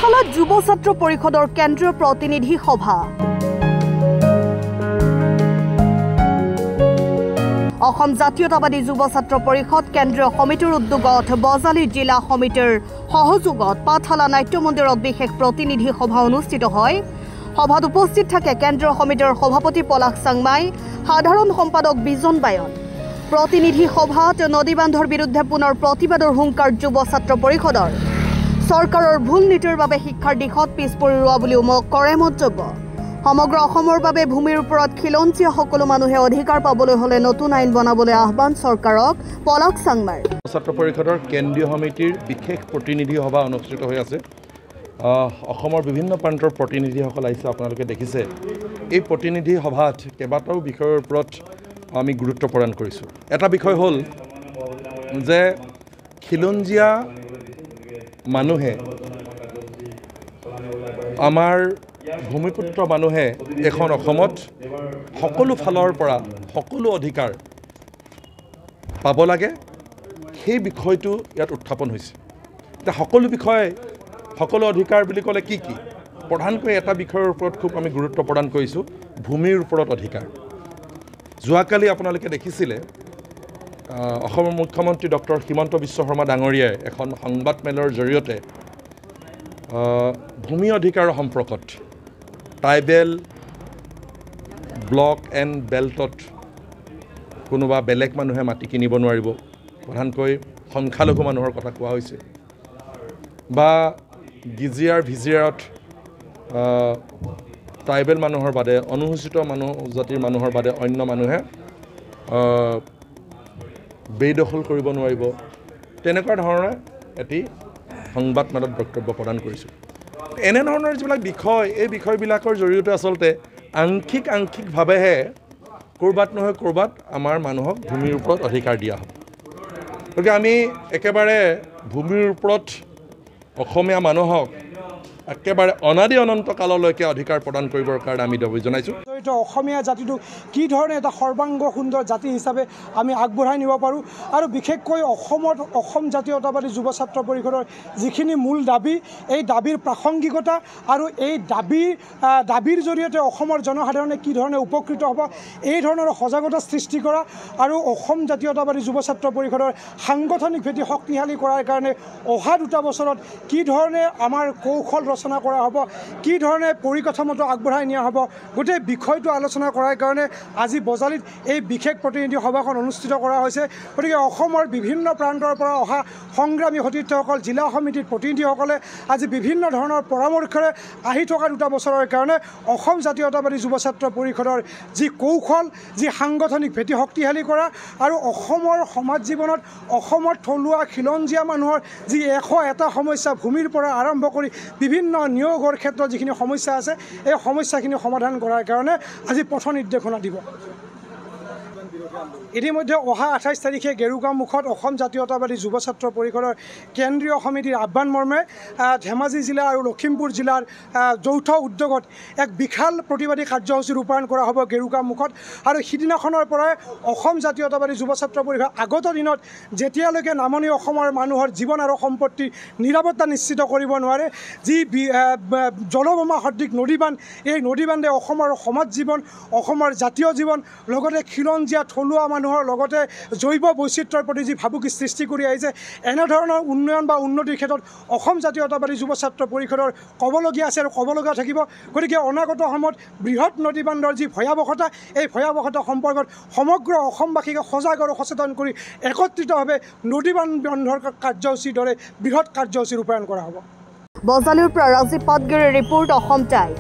পাঠশালাত যুৱ ছাত্ৰ পৰিষদৰ কেন্দ্ৰীয় প্ৰতিনিধি সভা। অসম জাতীয়তাবাদী যুৱ ছাত্ৰ পৰিষদ কেন্দ্ৰীয় সমিতিৰ উদ্যোগত বজালী জিলা সমিতিৰ সহযোগত পাঠশালা নাট্য মন্দিৰত বিশেষ প্ৰতিনিধি সভা অনুষ্ঠিত হয়। সভাত উপস্থিত থাকে কেন্দ্ৰীয় সমিতিৰ সভাপতি পলাশ চাংমাই, সাধাৰণ সম্পাদক বিজন বায়ন। প্ৰতিনিধি সভাত নদী বান্ধৰ বিৰুদ্ধে পুনৰ প্ৰতিবাদৰ হুংকাৰ যুৱ ছাত্ৰ পৰিষদৰ। চৰকাৰৰ ভুল নীতিৰ বাবে শিক্ষাৰ দিশত পিছ পৰি ৰোৱা বুলিও কৰে মন্তব্য। সমগ্ৰ অসমৰ বাবে ভূমিৰ ওপৰত খিলঞ্জীয়া সকলো মানুহে অধিকাৰ পাবলৈ হলে নতুন আইন বনাবলৈ আহ্বান চৰকাৰক পলাশ চাংমাৰ। ছাত্ৰ পৰিষদৰ কেন্দ্ৰীয় সমিতিৰ বিশেষ প্ৰতিনিধি সভা অনুষ্ঠিত হৈ আছে। অসমৰ বিভিন্ন প্ৰান্তৰ প্ৰতিনিধিসকল আহিছে, আপোনালোকে দেখিছে। এই প্ৰতিনিধি সভাত কেইবাটাও বিষয়ৰ ওপৰত আমি গুৰুত্ব প্ৰদান কৰিছোঁ। এটা বিষয় হ'ল যে খিলঞ্জীয়া মানুহে, আমাৰ ভূমিপুত্ৰ মানুহে এখন অসমত সকলো ফালৰ পৰা সকলো অধিকাৰ পাব লাগে, সেই বিষয়টো ইয়াত উত্থাপন হৈছে। এতিয়া সকলো বিষয় সকলো অধিকাৰ বুলি ক'লে কি কি? প্ৰধানকৈ এটা বিষয়ৰ ওপৰত খুব আমি গুৰুত্ব প্ৰদান কৰিছোঁ, ভূমিৰ ওপৰত অধিকাৰ। যোৱাকালি আপোনালোকে দেখিছিলে অসমৰ মুখ্যমন্ত্ৰী ডক্টৰ হিমন্ত বিশ্ব শৰ্মা ডাঙৰীয়াই এখন সংবাদমেলৰ জৰিয়তে ভূমি অধিকাৰৰ সম্পৰ্কত ট্ৰাইবেল ব্লক এণ্ড বেল্টত কোনোবা বেলেগ মানুহে মাটি কিনিব নোৱাৰিব, প্ৰধানকৈ সংখ্যালঘু মানুহৰ কথা কোৱা হৈছে, বা গিজিয়াৰ ভিজিয়াৰত ট্ৰাইবেল মানুহৰ বাদে অনুসূচিত জাতিৰ মানুহৰ বাদে অন্য মানুহে বেদখল কৰিব নোৱাৰিব, তেনেকুৱা ধৰণে এটি সংবাদমেলত বক্তব্য প্ৰদান কৰিছোঁ। এনেধৰণৰ যিবিলাক বিষয়, এই বিষয়বিলাকৰ জৰিয়তে আচলতে আংশিকভাৱেহে ক'ৰবাত নহয় ক'ৰবাত আমাৰ মানুহক ভূমিৰ ওপৰত অধিকাৰ দিয়া হ'ব। গতিকে আমি একেবাৰে ভূমিৰ ওপৰত অসমীয়া মানুহক একেবাৰে অনাদি অনন্ত কাললৈকে অধিকাৰ প্ৰদান কৰিবৰ কাৰণে আমি দাবী জনাইছোঁ। অসমীয়া জাতিটোক কি ধৰণে এটা সৰ্বাংগ সুন্দৰ জাতি হিচাপে আমি আগবঢ়াই নিব পাৰোঁ, আৰু বিশেষকৈ অসমত অসম জাতীয়তাবাদী যুৱ ছাত্ৰ পৰিষদৰ যিখিনি মূল দাবী, এই দাবীৰ প্ৰাসংগিকতা আৰু এই দাবীৰ জৰিয়তে অসমৰ জনসাধাৰণে কি ধৰণে উপকৃত হ'ব, এই ধৰণৰ সজাগতা সৃষ্টি কৰা আৰু অসম জাতীয়তাবাদী যুৱ ছাত্ৰ পৰিষদৰ সাংগঠনিক ভেটি শক্তিশালী কৰাৰ কাৰণে অহা 2 বছৰত কি ধৰণে আমাৰ কৌশল ৰচনা কৰা হ'ব, কি ধৰণে পৰিকাঠামোটো আগবঢ়াই নিয়া হ'ব, গোটেই বিষয়টো আলোচনা কৰাৰ কাৰণে আজি বজালীত এই বিশেষ প্ৰতিনিধি সভাখন অনুষ্ঠিত কৰা হৈছে। গতিকে অসমৰ বিভিন্ন প্ৰান্তৰ পৰা অহা সংগ্ৰামী সতীৰ্থসকল, জিলা সমিতিৰ প্ৰতিনিধিসকলে আজি বিভিন্ন ধৰণৰ পৰামৰ্শৰে আহি থকা 2 বছৰৰ কাৰণে অসম জাতীয়তাবাদী যুৱ ছাত্ৰ পৰিষদৰ যি কৌশল, যি সাংগঠনিক ভেটি শক্তিশালী কৰা আৰু অসমৰ সমাজ জীৱনত অসমত থলুৱা খিলঞ্জীয়া মানুহৰ যি 101টা সমস্যা, ভূমিৰ পৰা আৰম্ভ কৰি বিভিন্ন নিয়োগৰ ক্ষেত্ৰত যিখিনি সমস্যা আছে, এই সমস্যাখিনি সমাধান কৰাৰ কাৰণে আজি পথ নিৰ্দেশনা দিব। ইতিমধ্যে অহা 28 তাৰিখে গেৰুকামুখত অসম জাতীয়তাবাদী যুৱ ছাত্ৰ পৰিষদৰ কেন্দ্ৰীয় সমিতিৰ আহ্বান মৰ্মে ধেমাজি জিলা আৰু লখিমপুৰ জিলাৰ যৌথ উদ্যোগত এক বিশাল প্ৰতিবাদী কাৰ্যসূচী ৰূপায়ণ কৰা হ'ব গেৰুকামুখত। আৰু সিদিনাখনৰ পৰাই অসম জাতীয়তাবাদী যুৱ ছাত্ৰ পৰিষদ আগত দিনত যেতিয়ালৈকে নামনি অসমৰ মানুহৰ জীৱন আৰু সম্পত্তিৰ নিৰাপত্তা নিশ্চিত কৰিব নোৱাৰে, যি জলবোমা সদৃশ নদীবান্ধ, এই নদীবান্ধে অসমৰ সমাজ জীৱন, অসমৰ জাতীয় জীৱন, লগতে খিলঞ্জীয়া থলুৱা মানুহৰ লগতে জৈৱ বৈচিত্ৰ্যৰ প্ৰতি যি ভাবুকি সৃষ্টি কৰি আহিছে, এনেধৰণৰ উন্নয়ন বা উন্নতিৰ ক্ষেত্ৰত অসম জাতীয়তাবাদী যুৱ ছাত্ৰ পৰিষদৰ ক'বলগীয়া আছে আৰু ক'বলগীয়া থাকিব। গতিকে অনাগত সময়ত বৃহৎ নদীবান্ধৰ যি ভয়াৱহতা, এই ভয়াৱহতা সম্পৰ্কত সমগ্ৰ অসমবাসীকে সজাগ আৰু সচেতন কৰি একত্ৰিতভাৱে নদীবান্ধৰ কাৰ্যসূচীৰ দৰে বৃহৎ কাৰ্যসূচী ৰূপায়ণ কৰা হ'ব। বজালীৰ পৰা ৰাজীৱ পাটগিৰিৰ ৰিপৰ্ট, অসম টাইম।